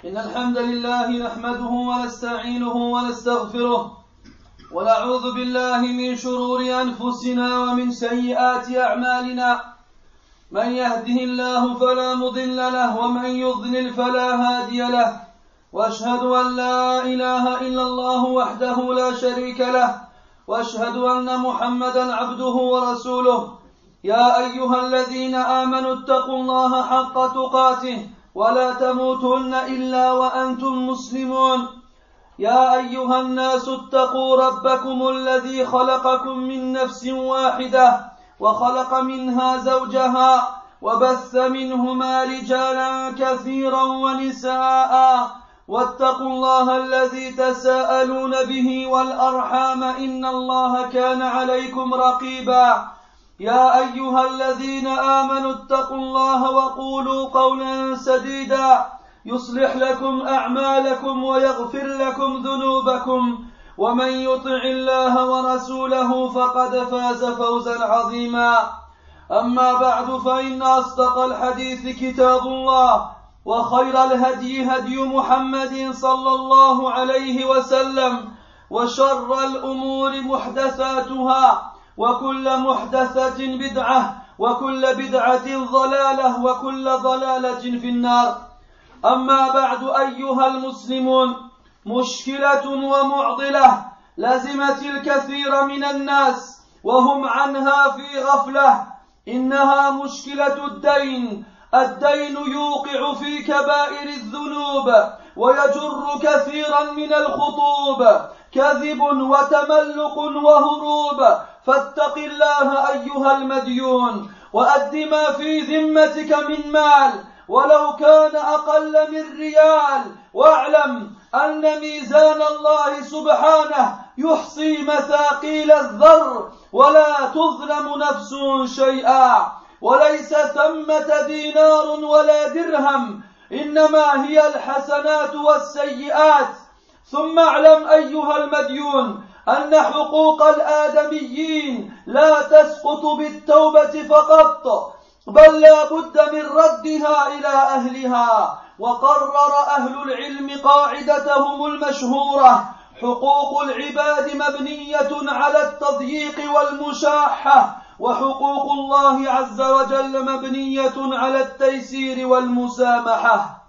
إن الحمد لله نحمده ونستعينه ونستغفره ونعوذ بالله من شرور أنفسنا ومن سيئات أعمالنا من يهده الله فلا مضل له ومن يضلل فلا هادي له وأشهد أن لا إله إلا الله وحده لا شريك له وأشهد أن محمدا عبده ورسوله يا أيها الذين آمنوا اتقوا الله حق تقاته ولا تموتن إلا وأنتم مسلمون يا أيها الناس اتقوا ربكم الذي خلقكم من نفس واحدة وخلق منها زوجها وبث منهما رجالا كثيرا ونساء واتقوا الله الذي تساءلون به والأرحام إن الله كان عليكم رقيبا يا أيها الذين آمنوا اتقوا الله وقولوا قولا سديدا يصلح لكم أعمالكم ويغفر لكم ذنوبكم ومن يطع الله ورسوله فقد فاز فوزا عظيما أما بعد فإن أصدق الحديث كتاب الله وخير الهدي هدي محمد صلى الله عليه وسلم وشر الأمور محدثاتها وكل محدثة بدعة وكل بدعة ضلالة وكل ضلالة في النار أما بعد أيها المسلمون مشكلة ومعضلة لزمت الكثير من الناس وهم عنها في غفلة إنها مشكلة الدين يوقع في كبائر الذنوب ويجر كثيرا من الخطوب كذب وتملق وهروب فاتق الله أيها المديون وأد ما في ذمتك من مال ولو كان أقل من ريال واعلم أن ميزان الله سبحانه يحصي مثاقيل الذر ولا تظلم نفس شيئا وليس ثمة دينار ولا درهم إنما هي الحسنات والسيئات ثم اعلم أيها المديون أن حقوق الآدميين لا تسقط بالتوبة فقط بل لا بد من ردها إلى أهلها وقرر أهل العلم قاعدتهم المشهورة حقوق العباد مبنية على التضييق والمشاحة وحقوق الله عز وجل مبنية على التيسير والمسامحة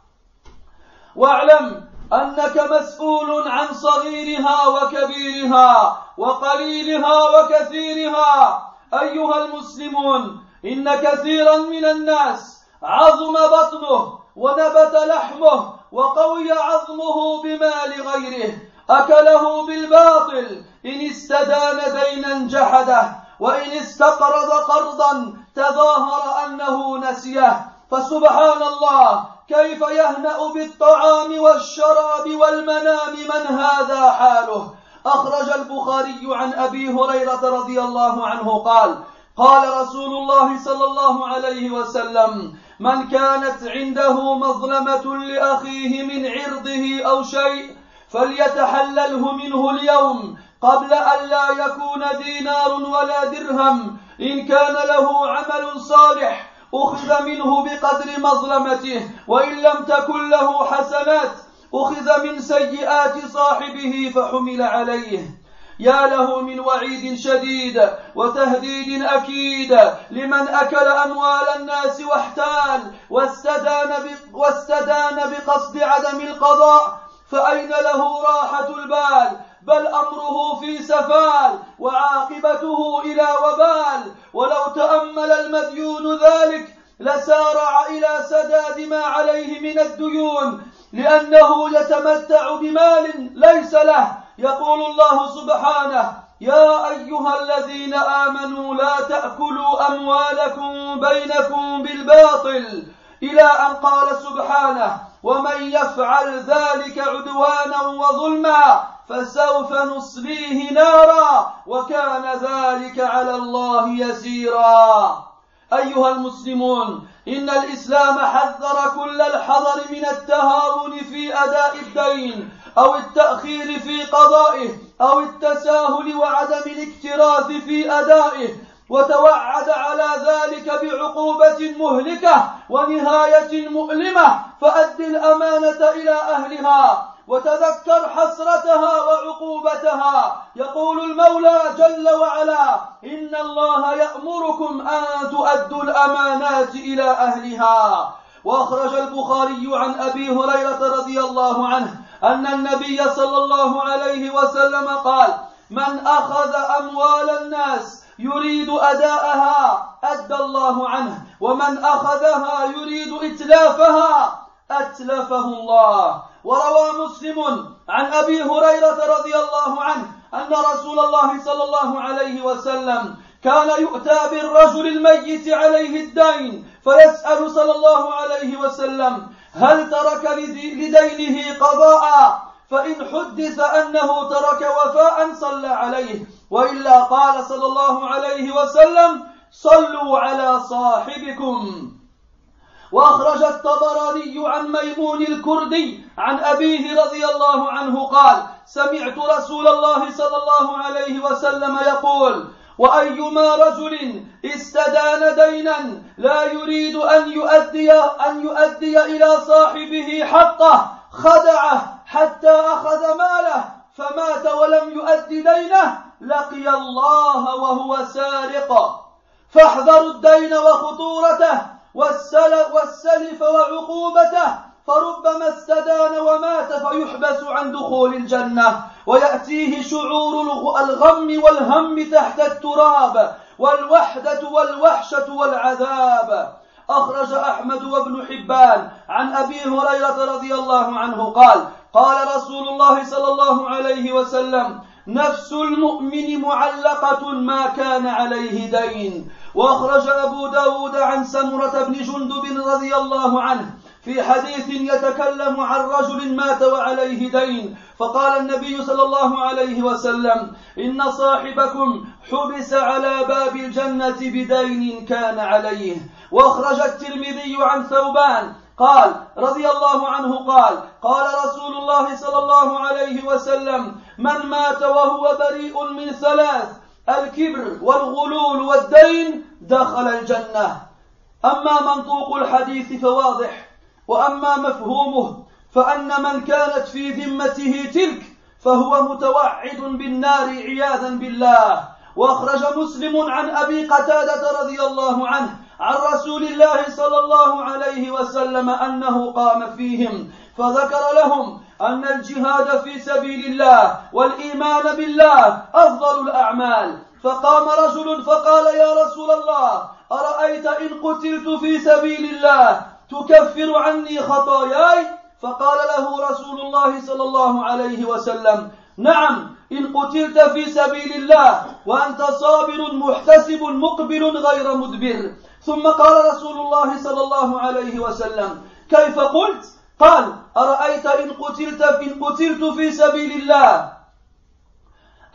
واعلم أنك مسؤول عن صغيرها وكبيرها وقليلها وكثيرها أيها المسلمون إن كثيرا من الناس عظم بطنه ونبت لحمه وقوي عظمه بمال غيره أكله بالباطل إن استدان دينا جحده وإن استقرض قرضا تظاهر أنه نسيه فسبحان الله كيف يهنأ بالطعام والشراب والمنام من هذا حاله أخرج البخاري عن أبي هريرة رضي الله عنه قال رسول الله صلى الله عليه وسلم من كانت عنده مظلمة لأخيه من عرضه أو شيء فليتحلله منه اليوم قبل أن لا يكون دينار ولا درهم إن كان له عمل صالح أخذ منه بقدر مظلمته وإن لم تكن له حسنات أخذ من سيئات صاحبه فحمل عليه يا له من وعيد شديد وتهديد أكيد لمن أكل أموال الناس واحتال واستدان بقصد عدم القضاء فأين له راحة البال بل أمره في سفال وعاقبته إلى وبال ولو تأمل المديون ذلك لسارع إلى سداد ما عليه من الديون لأنه يتمتع بمال ليس له يقول الله سبحانه يا أيها الذين آمنوا لا تأكلوا أموالكم بينكم بالباطل إلى أن قال سبحانه ومن يفعل ذلك عدوانا وظلما فسوف نصليه نارا وكان ذلك على الله يسيرا أيها المسلمون إن الإسلام حذر كل الحذر من التهاون في أداء الدين أو التأخير في قضائه أو التساهل وعدم الاكتراث في أدائه وتوعد على ذلك بعقوبة مهلكة ونهاية مؤلمة، فأد الأمانة إلى أهلها وتذكر حسرتها وعقوبتها. يقول المولى جل وعلا: إن الله يأمركم أن تؤدوا الأمانات إلى أهلها. وأخرج البخاري عن أبي هريرة رضي الله عنه أن النبي صلى الله عليه وسلم قال: من أخذ أموال الناس يريد أداءها أدى الله عنه، ومن أخذها يريد إتلافها أتلفه الله. وروى مسلم عن أبي هريرة رضي الله عنه أن رسول الله صلى الله عليه وسلم كان يؤتى بالرجل الميت عليه الدين فيسأل صلى الله عليه وسلم: هل ترك لدينه قضاء؟ فإن حدث أنه ترك وفاء صلى عليه، وإلا قال صلى الله عليه وسلم: صلوا على صاحبكم. وأخرج الطبراني عن ميمون الكردي عن أبيه رضي الله عنه قال: سمعت رسول الله صلى الله عليه وسلم يقول: وأيما رجل استدان دينا لا يريد أن يؤدي إلى صاحبه حقه خدعه حتى أخذ ماله فمات ولم يؤدي دينه لقي الله وهو سارق. فاحذروا الدين وخطورته والسلف وعقوبته، فربما استدان ومات فيحبس عن دخول الجنة ويأتيه شعور الغم والهم تحت التراب والوحدة والوحشة والعذاب. أخرج أحمد وابن حبان عن أبي هريرة رضي الله عنه قال: قال رسول الله صلى الله عليه وسلم: نفس المؤمن معلقة ما كان عليه دين. وأخرج أبو داود عن سمرة بن جندب رضي الله عنه في حديث يتكلم عن رجل مات وعليه دين، فقال النبي صلى الله عليه وسلم: إن صاحبكم حبس على باب الجنة بدين كان عليه. وأخرج الترمذي عن ثوبان قال رضي الله عنه قال رسول الله صلى الله عليه وسلم: من مات وهو بريء من ثلاث: الكبر والغلول والدين دخل الجنة. أما منطوق الحديث فواضح، وأما مفهومه فأن من كانت في ذمته تلك فهو متوعد بالنار عياذا بالله. وأخرج مسلم عن أبي قتادة رضي الله عنه عن رسول الله صلى الله عليه وسلم أنه قام فيهم فذكر لهم أن الجهاد في سبيل الله والإيمان بالله أفضل الأعمال، فقام رجل فقال: يا رسول الله، أرأيت إن قتلت في سبيل الله تكفر عني خطاياي؟ فقال له رسول الله صلى الله عليه وسلم: نعم، إن قتلت في سبيل الله وأنت صابر محتسب مقبل غير مدبر. ثم قال رسول الله صلى الله عليه وسلم: كيف قلت؟ قال: أرأيت إن قتلت في سبيل الله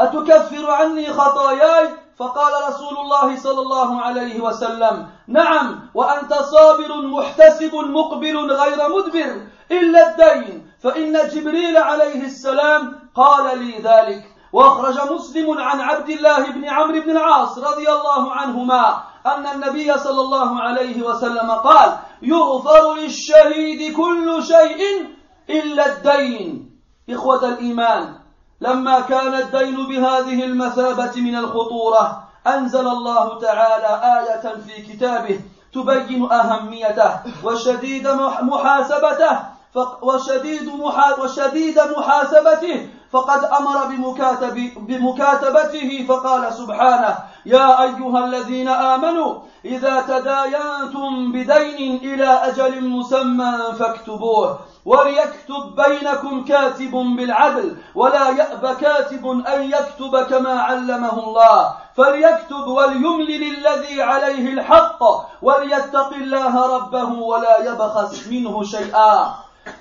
أتكفر عني خطاياي؟ فقال رسول الله صلى الله عليه وسلم: نعم، وأنت صابر محتسب مقبل غير مدبر إلا الدين، فإن جبريل عليه السلام قال لي ذلك. وأخرج مسلم عن عبد الله بن عمرو بن العاص رضي الله عنهما أن النبي صلى الله عليه وسلم قال: يغفر للشهيد كل شيء إلا الدين. إخوة الإيمان، لما كان الدين بهذه المثابة من الخطورة أنزل الله تعالى آية في كتابه تبين أهميته وشديد محاسبته، فقد أمر بمكاتبته فقال سبحانه: يا أيها الذين آمنوا إذا تداينتم بدين إلى أجل مسمى فاكتبوه، وليكتب بينكم كاتب بالعدل ولا يأب كاتب أن يكتب كما علمه الله، فليكتب وليملل الذي عليه الحق وليتق الله ربه ولا يبخس منه شيئا.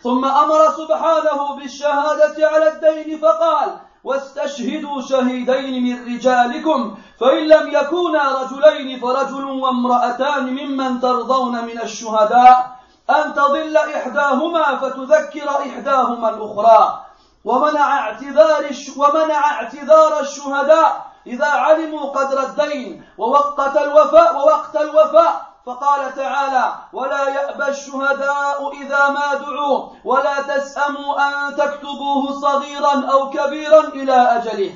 ثم أمر سبحانه بالشهادة على الدين فقال: واستشهدوا شهيدين من رجالكم، فإن لم يكونا رجلين فرجل وامرأتان ممن ترضون من الشهداء أن تضل إحداهما فتذكر إحداهما الأخرى. ومنع اعتذار الشهداء إذا علموا قدر الدين ووقت الوفاء فقال تعالى: ولا يأبى الشهداء إذا ما دعوا ولا تسأموا أن تكتبوه صغيرا أو كبيرا إلى أجله.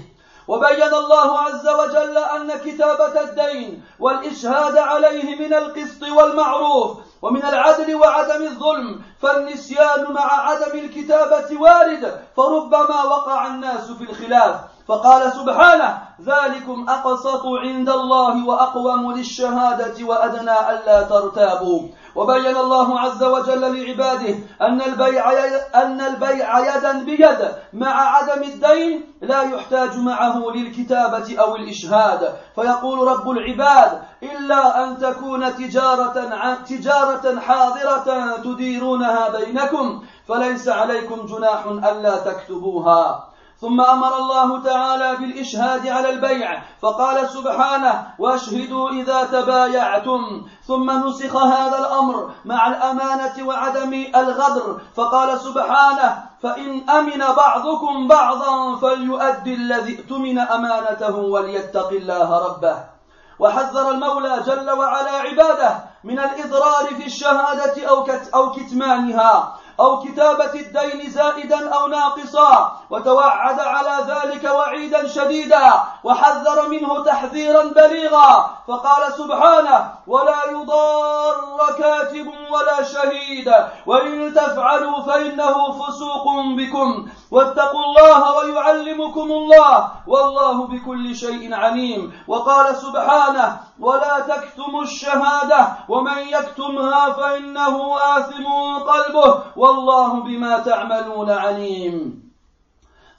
وبين الله عز وجل أن كتابة الدين والإشهاد عليه من القسط والمعروف ومن العدل وعدم الظلم، فالنسيان مع عدم الكتابة وارد، فربما وقع الناس في الخلاف. فقال سبحانه: ذلكم أقسط عند الله وأقوم للشهادة وأدنى ألا ترتابوا. وبين الله عز وجل لعباده أن البيع يدا بيد مع عدم الدين لا يحتاج معه للكتابة أو الإشهاد. فيقول رب العباد: إلا أن تكون تجارة حاضرة تديرونها بينكم فليس عليكم جناح ألا تكتبوها. ثم أمر الله تعالى بالإشهاد على البيع فقال سبحانه: واشهدوا إذا تبايعتم. ثم نسخ هذا الأمر مع الأمانة وعدم الغدر فقال سبحانه: فإن أمن بعضكم بعضا فليؤدي الذي اؤتمن أمانته وليتق الله ربه. وحذر المولى جل وعلا عباده من الإضرار في الشهادة أو كتمانها أو كتابة الدين زائدا أو ناقصا، وتوعد على ذلك وعيدا شديدا وحذر منه تحذيرا بليغا فقال سبحانه: ولا يضار كاتب ولا شهيد وإن تفعلوا فإنه فسوق بكم واتقوا الله ويعلمكم الله والله بكل شيء عليم. وقال سبحانه: ولا تكتموا الشهادة ومن يكتمها فإنه آثم قلبه والله بما تعملون عليم.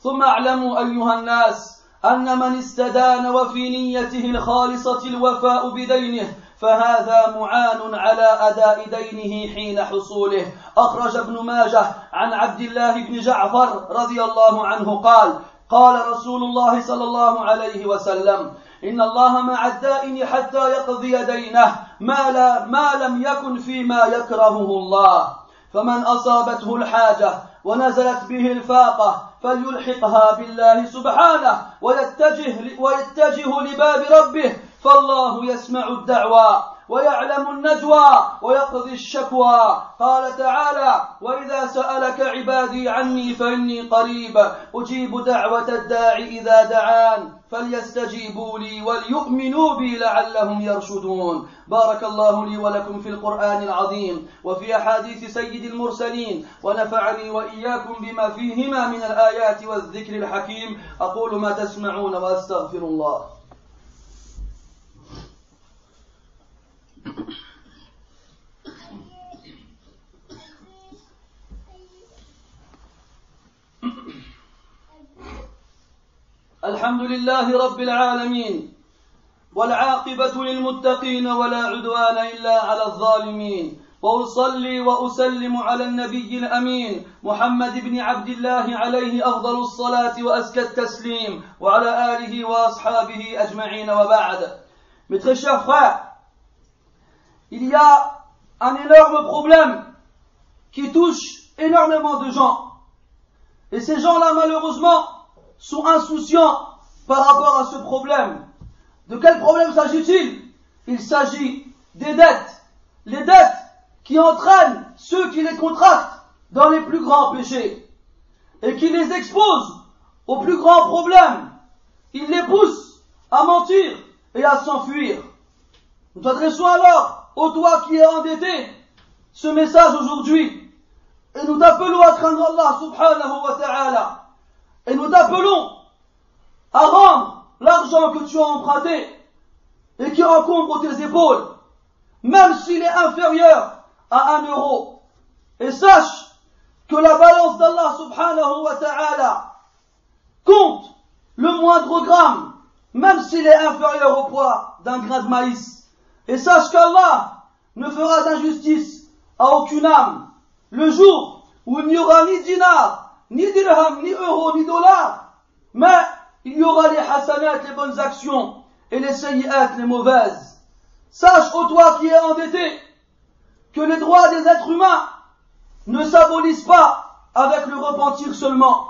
ثم اعلموا أيها الناس أن من استدان وفي نيته الخالصة الوفاء بدينه فهذا معان على أداء دينه حين حصوله. أخرج ابن ماجه عن عبد الله بن جعفر رضي الله عنه قال: قال رسول الله صلى الله عليه وسلم: إن الله مع الدائن حتى يقضي دينه ما لم يكن فيما يكرهه الله، فمن أصابته الحاجة ونزلت به الفاقة فليلحقها بالله سبحانه ويتجه لباب ربه، فالله يسمع الدعوى ويعلم النجوى ويقضي الشكوى. قال تعالى: وإذا سألك عبادي عني فإني قريب أجيب دعوة الداعي إذا دعان فليستجيبوا لي وليؤمنوا بي لعلهم يرشدون. بارك الله لي ولكم في القرآن العظيم وفي أحاديث سيد المرسلين ونفعني وإياكم بما فيهما من الآيات والذكر الحكيم. أقول ما تسمعون وأستغفر الله. الحمد لله رب العالمين والعاقبة للمتقين ولا عدوان إلا على الظالمين، وأصلي وأسلم على النبي الأمين محمد بن عبد الله عليه أفضل الصلاة وأزكى التسليم وعلى آله وأصحابه أجمعين وبعد. Mes très chers frères, il y a un énorme problème qui touche énormément de gens. Et ces gens-là, malheureusement, sont insouciants par rapport à ce problème. De quel problème s'agit-il? Il s'agit des dettes. Les dettes qui entraînent ceux qui les contractent dans les plus grands péchés et qui les exposent aux plus grands problèmes. Ils les poussent à mentir et à s'enfuir. Nous t'adressons alors, ô toi qui es endetté, ce message aujourd'hui et nous t'appelons à craindre Allah subhanahu wa ta'ala et nous t'appelons à rendre l'argent que tu as emprunté et qui encombre tes épaules, même s'il est inférieur à 1 euro. Et sache que la balance d'Allah subhanahu wa ta'ala compte le moindre gramme, même s'il est inférieur au poids d'un grain de maïs. Et sache qu'Allah ne fera d'injustice à aucune âme le jour où il n'y aura ni dinar, ni dirham, ni euro, ni dollar, mais il y aura les hasanat, les bonnes actions, et les sayyi'at, les mauvaises. Sache, ô toi qui es endetté, que les droits des êtres humains ne s'abolissent pas avec le repentir seulement.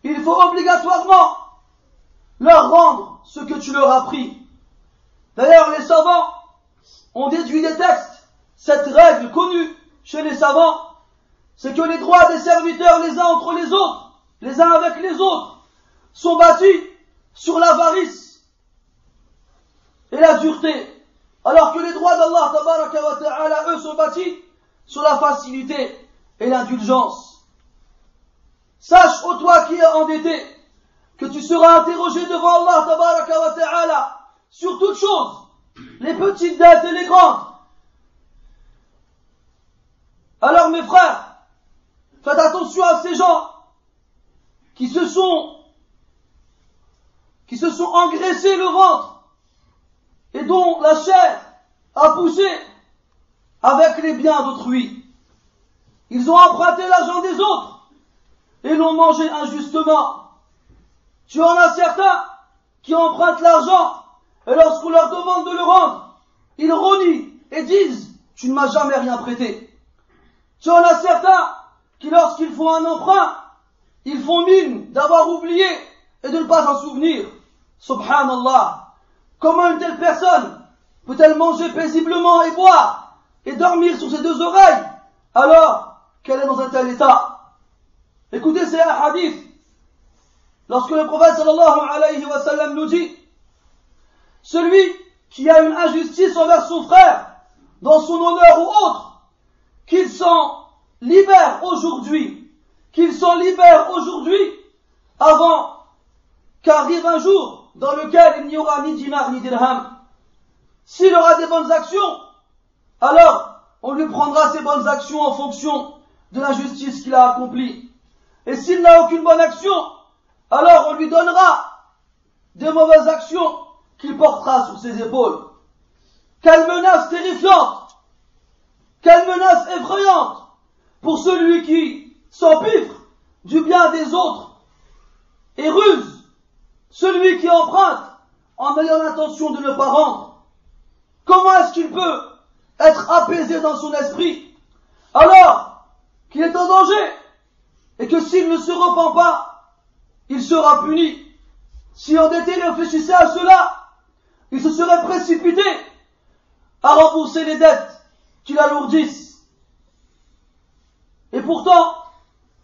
Il faut obligatoirement leur rendre ce que tu leur as pris. D'ailleurs, les savants ont déduit des textes cette règle connue chez les savants, c'est que les droits des serviteurs les uns entre les autres, les uns avec les autres, sont bâtis sur l'avarice et la dureté, alors que les droits d'Allah tabaraka wa ta'ala, eux, sont bâtis sur la facilité et l'indulgence. Sache, ô toi qui es endetté, que tu seras interrogé devant Allah tabaraka wa ta'ala sur toutes choses, les petites dettes et les grandes. Alors mes frères, faites attention à ces gens qui se sont engraissés le ventre et dont la chair a poussé avec les biens d'autrui. Ils ont emprunté l'argent des autres et l'ont mangé injustement. Tu en as certains qui empruntent l'argent et lorsqu'on leur demande de le rendre, ils renient et disent « Tu ne m'as jamais rien prêté ». Tu en as certains qui, lorsqu'ils font un emprunt, ils font mine d'avoir oublié et de ne pas s'en souvenir. Subhanallah. Comment une telle personne peut-elle manger paisiblement et boire et dormir sur ses deux oreilles alors qu'elle est dans un tel état? Écoutez ces hadiths. Lorsque le prophète sallallahu alayhi wa sallam nous dit: celui qui a une injustice envers son frère, dans son honneur ou autre, qu'il s'en libère aujourd'hui, avant qu'arrive un jour dans lequel il n'y aura ni dinar ni dirham. S'il aura des bonnes actions, alors on lui prendra ses bonnes actions en fonction de l'injustice qu'il a accomplie. Et s'il n'a aucune bonne action, alors on lui donnera des mauvaises actions qu'il portera sur ses épaules. Quelle menace terrifiante! Quelle menace effrayante pour celui qui s'empiffre du bien des autres et ruse, celui qui emprunte en ayant l'intention de ne pas rendre. Comment est-ce qu'il peut être apaisé dans son esprit alors qu'il est en danger et que s'il ne se repent pas, il sera puni? Si endetté réfléchissait à cela, il se serait précipité à rembourser les dettes qui l'alourdissent. Et pourtant,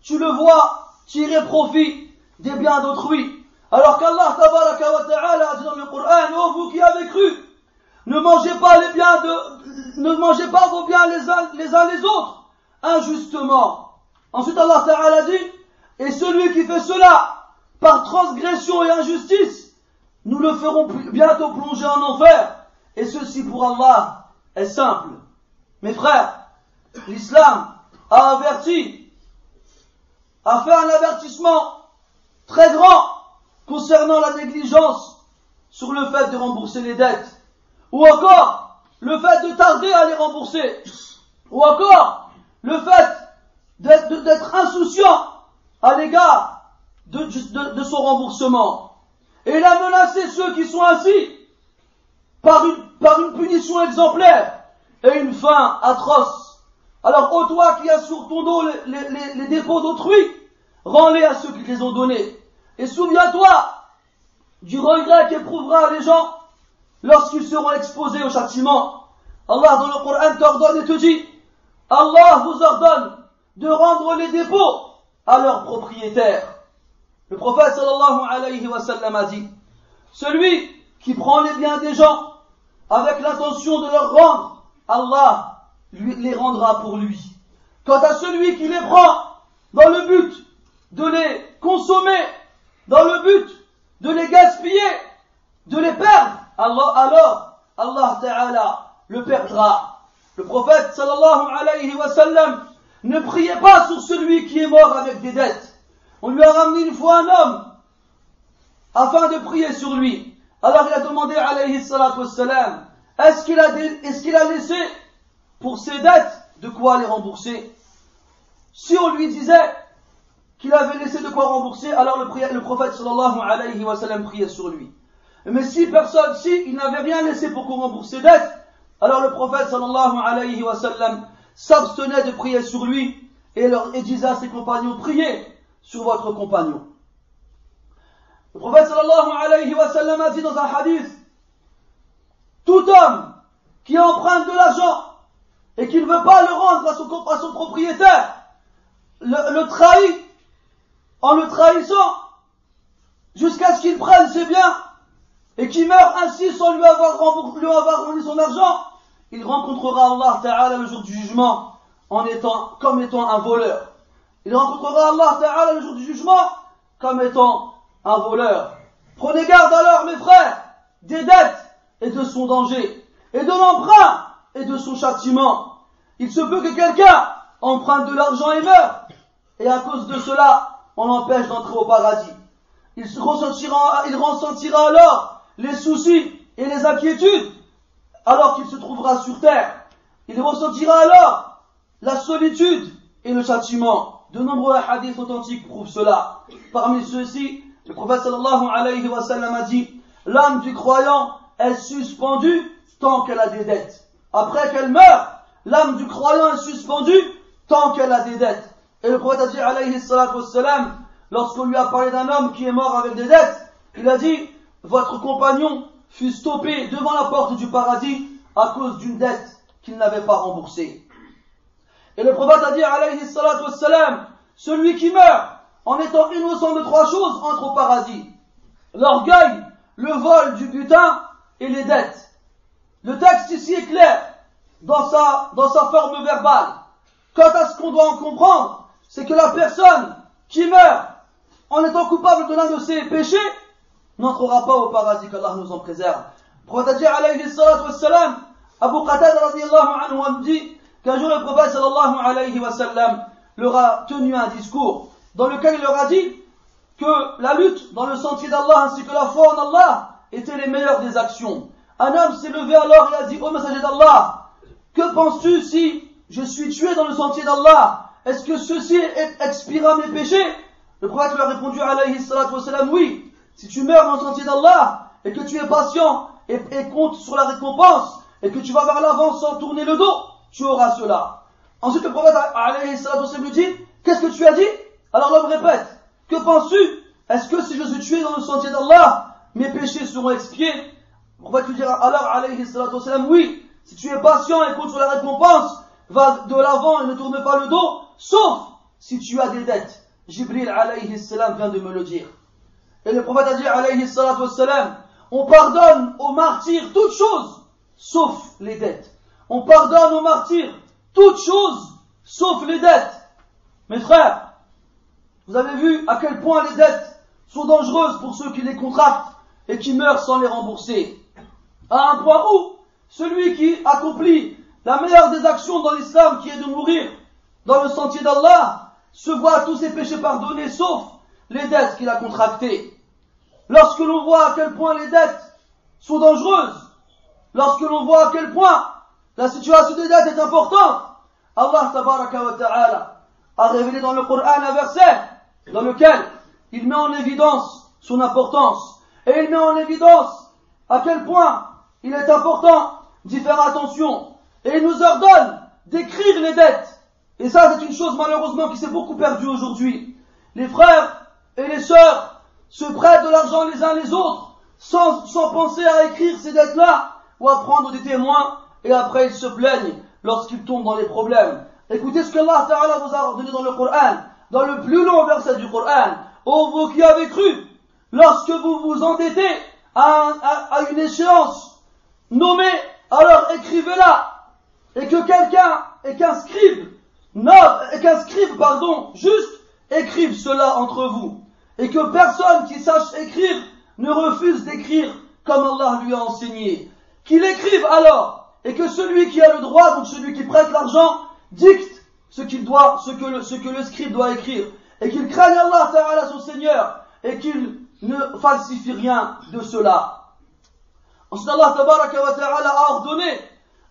tu le vois tirer profit des biens d'autrui. Alors qu'Allah tabaraka wa ta'ala a dit dans le Coran: ô vous qui avez cru, ne mangez pas vos biens les uns les autres injustement. Ensuite Allah ta'ala dit: et celui qui fait cela par transgression et injustice, nous le ferons bientôt plonger en enfer. Et ceci pour Allah est simple. Mes frères, l'islam a fait un avertissement très grand concernant la négligence sur le fait de rembourser les dettes, ou encore le fait de tarder à les rembourser, ou encore le fait d'être insouciant à l'égard de son remboursement. Et il a menacé ceux qui sont ainsi par une punition exemplaire et une fin atroce. Alors, ô toi qui as sur ton dos les dépôts d'autrui, rends-les à ceux qui les ont donnés. Et souviens-toi du regret qu'éprouveront les gens lorsqu'ils seront exposés au châtiment. Allah dans le Coran t'ordonne et te dit: Allah vous ordonne de rendre les dépôts à leurs propriétaires. Le prophète sallallahu alayhi wa sallam a dit: celui qui prend les biens des gens avec l'intention de leur rendre, Allah les rendra pour lui. Quant à celui qui les prend dans le but de les consommer, dans le but de les gaspiller, de les perdre, alors Allah Ta'ala le perdra. Le prophète sallallahu alayhi wa sallam ne priait pas sur celui qui est mort avec des dettes. On lui a ramené une fois un homme afin de prier sur lui. Alors il a demandé alayhi salatu wassalam: est-ce qu'il a laissé pour ses dettes de quoi les rembourser? Si on lui disait qu'il avait laissé de quoi rembourser, alors le prophète sallallahu alayhi wa sallam priait sur lui. Mais si il n'avait rien laissé pour qu'on rembourse ses dettes, alors le prophète sallallahu alayhi wa sallam s'abstenait de prier sur lui et disait à ses compagnons: priez sur votre compagnon. Le prophète sallallahu alayhi wa sallam a dit dans un hadith, tout homme qui emprunte de l'argent et qui ne veut pas le rendre à son propriétaire, le trahit en le trahissant jusqu'à ce qu'il prenne ses biens et qu'il meure ainsi sans lui avoir rendu son argent, il rencontrera Allah Ta'ala le jour du jugement comme étant un voleur. Il rencontrera Allah Ta'ala le jour du jugement comme étant un voleur. Prenez garde alors, mes frères, des dettes et de son danger, et de l'emprunt et de son châtiment. Il se peut que quelqu'un emprunte de l'argent et meure, et à cause de cela, on l'empêche d'entrer au paradis. Il ressentira alors les soucis et les inquiétudes, alors qu'il se trouvera sur terre. Il ressentira alors la solitude et le châtiment. De nombreux hadiths authentiques prouvent cela. Parmi ceux-ci, le prophète sallallahu alayhi wa sallam a dit, l'âme du croyant est suspendue tant qu'elle a des dettes. Après qu'elle meurt, l'âme du croyant est suspendue tant qu'elle a des dettes. Et le prophète a dit alayhi salatu wassalam, lorsqu'on lui a parlé d'un homme qui est mort avec des dettes, il a dit, votre compagnon fut stoppé devant la porte du paradis à cause d'une dette qu'il n'avait pas remboursée. Et le prophète a dit alayhi salatu wassalam, celui qui meurt en étant innocent de trois choses entre au paradis: l'orgueil, le vol du butin et les dettes. Le texte ici est clair dans sa forme verbale. Quant à ce qu'on doit en comprendre, c'est que la personne qui meurt en étant coupable de l'un de ses péchés n'entrera pas au paradis, qu'Allah nous en préserve. Le prophète a dit alayhi salatu wassalam, Abu Qatada radiyallahu anhu dit qu'un jour le prophète sallallahu alayhi wa sallam leur a tenu un discours dans lequel il leur a dit que la lutte dans le sentier d'Allah ainsi que la foi en Allah étaient les meilleures des actions. Un homme s'est levé alors et a dit, ô messager d'Allah, que penses-tu si je suis tué dans le sentier d'Allah? Est-ce que ceci expiera mes péchés? Le prophète lui a répondu alayhi salatu wassalam, oui, si tu meurs dans le sentier d'Allah et que tu es patient et compte sur la récompense et que tu vas vers l'avant sans tourner le dos, tu auras cela. Ensuite le prophète alayhi salatu wassalam lui dit, qu'est-ce que tu as dit? Alors l'homme répète, que penses-tu? Est-ce que si je suis tué dans le sentier d'Allah, mes péchés seront expiés? Le prophète lui dira alors alayhi salatu wassalam, oui, si tu es patient et compte sur la récompense, va de l'avant et ne tourne pas le dos, sauf si tu as des dettes. Jibril alayhi salam vient de me le dire. Et le prophète a dit alayhi salatu wassalam, on pardonne aux martyrs toutes choses, sauf les dettes. On pardonne aux martyrs toutes choses, sauf les dettes. Mes frères, vous avez vu à quel point les dettes sont dangereuses pour ceux qui les contractent et qui meurent sans les rembourser. À un point où celui qui accomplit la meilleure des actions dans l'islam, qui est de mourir dans le sentier d'Allah, se voit tous ses péchés pardonnés, sauf les dettes qu'il a contractées. Lorsque l'on voit à quel point les dettes sont dangereuses, lorsque l'on voit à quel point la situation des dettes est importante, Allah tabaraka wa ta'ala a révélé dans le Coran un verset dans lequel il met en évidence son importance, et il met en évidence à quel point il est important d'y faire attention, et il nous ordonne d'écrire les dettes. Et ça, c'est une chose malheureusement qui s'est beaucoup perdue aujourd'hui. Les frères et les sœurs se prêtent de l'argent les uns les autres sans penser à écrire ces dettes-là ou à prendre des témoins, et après ils se plaignent lorsqu'ils tombent dans les problèmes. Écoutez ce que Allah Ta'ala vous a ordonné dans le Coran, dans le plus long verset du Coran. Ô vous qui avez cru, lorsque vous vous endettez à une échéance nommée, alors écrivez-la, et qu'un scribe, juste écrive cela entre vous, et que personne qui sache écrire ne refuse d'écrire comme Allah lui a enseigné. Qu'il écrive alors, et que celui qui a le droit, donc celui qui prête l'argent, dicte ce que le scribe doit écrire, et qu'il craigne Allah Ta'ala son Seigneur, et qu'il ne falsifie rien de cela. Ensuite Allah Tabaraka wa Ta'ala a ordonné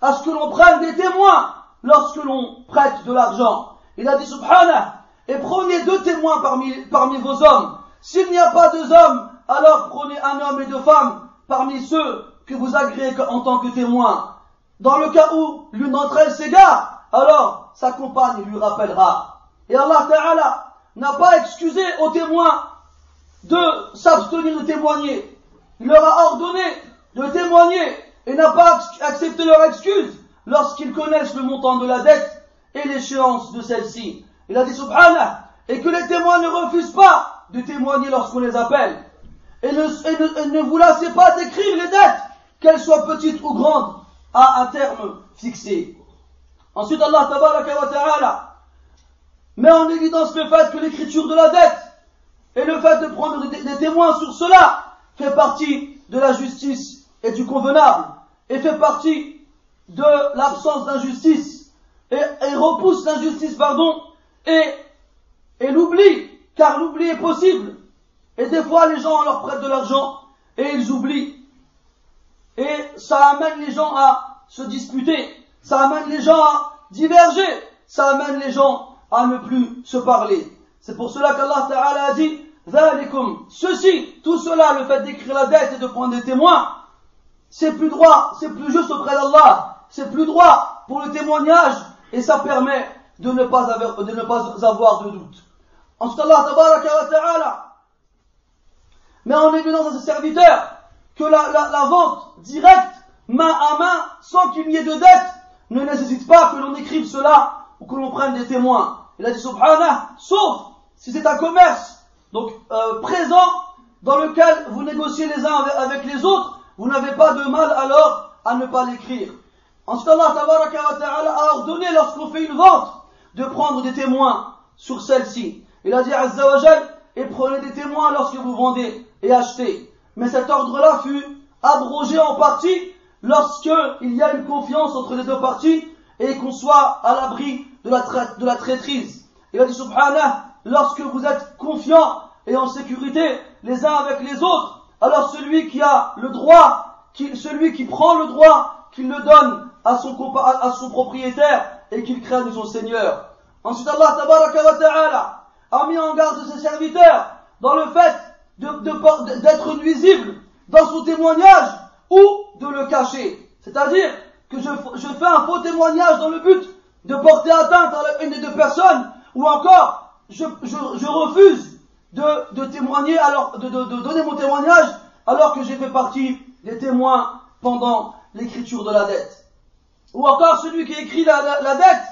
à ce que l'on prenne des témoins lorsque l'on prête de l'argent. Il a dit subhanah, et prenez 2 témoins parmi vos hommes. S'il n'y a pas 2 hommes, alors prenez un homme et 2 femmes parmi ceux que vous agréez en tant que témoins. Dans le cas où l'une d'entre elles s'égare, alors sa compagne lui rappellera. Et Allah Ta'ala n'a pas excusé aux témoins de s'abstenir de témoigner. Il leur a ordonné de témoigner et n'a pas accepté leur excuse lorsqu'ils connaissent le montant de la dette et l'échéance de celle-ci. Il a dit subhanah, et que les témoins ne refusent pas de témoigner lorsqu'on les appelle. Et ne vous lassez pas d'écrire les dettes, qu'elles soient petites ou grandes, à un terme fixé. Ensuite, Allah tabaraka wa ta'ala met en évidence le fait que l'écriture de la dette et le fait de prendre des témoins sur cela fait partie de la justice et du convenable, et fait partie de l'absence d'injustice, et repousse l'injustice, et l'oubli, car l'oubli est possible. Et des fois, les gens leur prêtent de l'argent, et ils oublient. Et ça amène les gens à se disputer, ça amène les gens à diverger, ça amène les gens à ne plus se parler. C'est pour cela qu'Allah Ta'ala a dit, ceci, tout cela, le fait d'écrire la dette et de prendre des témoins, c'est plus droit, c'est plus juste auprès d'Allah, c'est plus droit pour le témoignage, et ça permet de ne pas avoir de doute. Ensuite, Allah Tabaraka wa Ta'ala met en évidence à ses serviteurs que la vente directe, main à main, sans qu'il n'y ait de dette, ne nécessite pas que l'on écrive cela ou que l'on prenne des témoins. Il a dit subhanah, sauf si c'est un commerce donc présent dans lequel vous négociez les uns avec les autres, vous n'avez pas de mal alors à ne pas l'écrire. Ensuite, Allah Tabaraka wa Ta'ala a ordonné lorsqu'on fait une vente de prendre des témoins sur celle-ci. Il a dit Azza wa Jal, et prenez des témoins lorsque vous vendez et achetez. Mais cet ordre-là fut abrogé en partie lorsqu'il y a une confiance entre les deux parties et qu'on soit à l'abri de la traîtrise. Il a dit subhanah, lorsque vous êtes confiants et en sécurité les uns avec les autres, alors celui qui a le droit, celui qui prend le droit, qu'il le donne à son propriétaire et qu'il craigne son Seigneur. Ensuite, Allah Tabaraka wa Ta'ala a mis en garde ses serviteurs dans le fait d'être nuisible dans son témoignage ou de le cacher. C'est-à-dire que je fais un faux témoignage dans le but de porter atteinte à une des deux personnes, ou encore je refuse de témoigner, de donner mon témoignage alors que j'ai fait partie des témoins pendant l'écriture de la dette. Ou encore celui qui écrit la dette,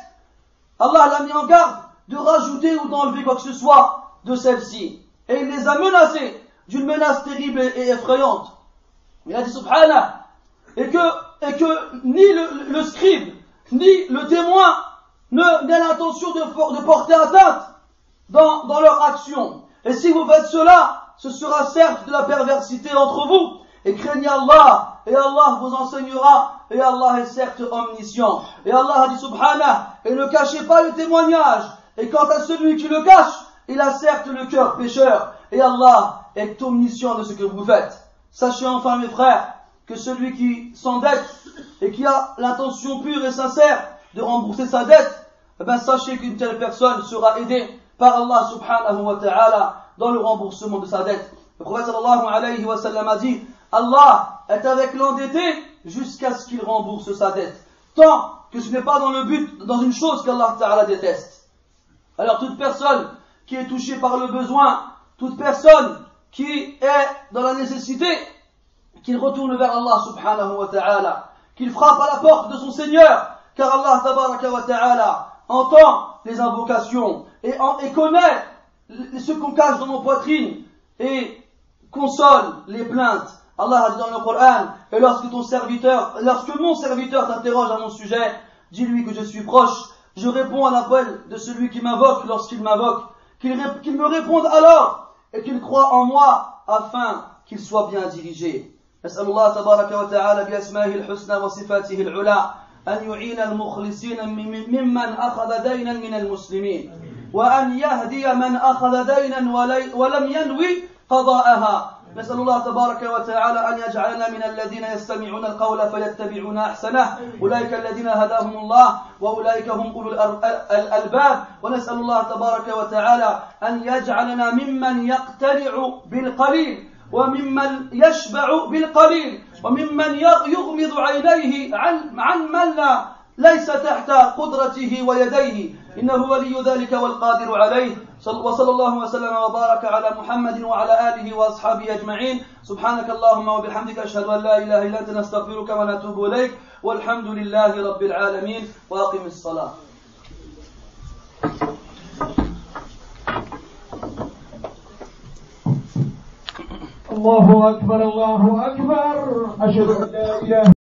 Allah l'a mis en garde de rajouter ou d'enlever quoi que ce soit de celle-ci. Et il les a menacés d'une menace terrible et effrayante. Il a dit subhanah, et que ni le scribe, ni le témoin n'aient l'intention de porter atteinte dans leur action. Et si vous faites cela, ce sera certes de la perversité entre vous. Et craignez Allah, et Allah vous enseignera, et Allah est certes omniscient. Et Allah a dit subhanah, et ne cachez pas le témoignage. Et quant à celui qui le cache, il a certes le cœur pécheur. Et Allah est omniscient de ce que vous faites. Sachez enfin, mes frères, que celui qui s'endette et qui a l'intention pure et sincère de rembourser sa dette, sachez qu'une telle personne sera aidée par Allah subhanahu wa ta'ala dans le remboursement de sa dette. Le prophète sallallahu alayhi wa sallam a dit, Allah est avec l'endetté jusqu'à ce qu'il rembourse sa dette, tant que ce n'est pas dans une chose qu'Allah ta'ala déteste. Alors toute personne qui est touchée par le besoin, toute personne qui est dans la nécessité, qu'il retourne vers Allah subhanahu wa ta'ala, qu'il frappe à la porte de son Seigneur, car Allah tabaraka wa ta'ala entend les invocations et connaît ce qu'on cache dans nos poitrines et console les plaintes. Allah a dit dans le Coran, et lorsque mon serviteur t'interroge à mon sujet, dis-lui que je suis proche, je réponds à l'appel de celui qui m'invoque lorsqu'il m'invoque, qu'il me réponde alors et qu'il croit en moi afin qu'il soit bien dirigé. نسأل الله تبارك وتعالى بأسمائه الحسنى وصفاته العلى أن يعين المخلصين ممن أخذ دينا من المسلمين وأن يهدي من أخذ دينا ولم ينوي قضاءها. نسأل الله تبارك وتعالى أن يجعلنا من الذين يستمعون القول فيتبعون أحسنه، أولئك الذين هداهم الله وأولئك هم أولو الألباب. ونسأل الله تبارك وتعالى أن يجعلنا ممن يقتنع بالقليل وممن يشبع بالقليل وممن يغمض عينيه عن من لا ليس تحت قدرته ويديه، إنه ولي ذلك والقادر عليه. وصلى الله وسلم وبارك على محمد وعلى آله وأصحابه أجمعين. سبحانك اللهم وبحمدك أشهد أن لا إله إلا أنت نستغفرك ونتوب إليك، والحمد لله رب العالمين. وأقم الصلاة. الله أكبر الله أكبر. أشهد أن لا إله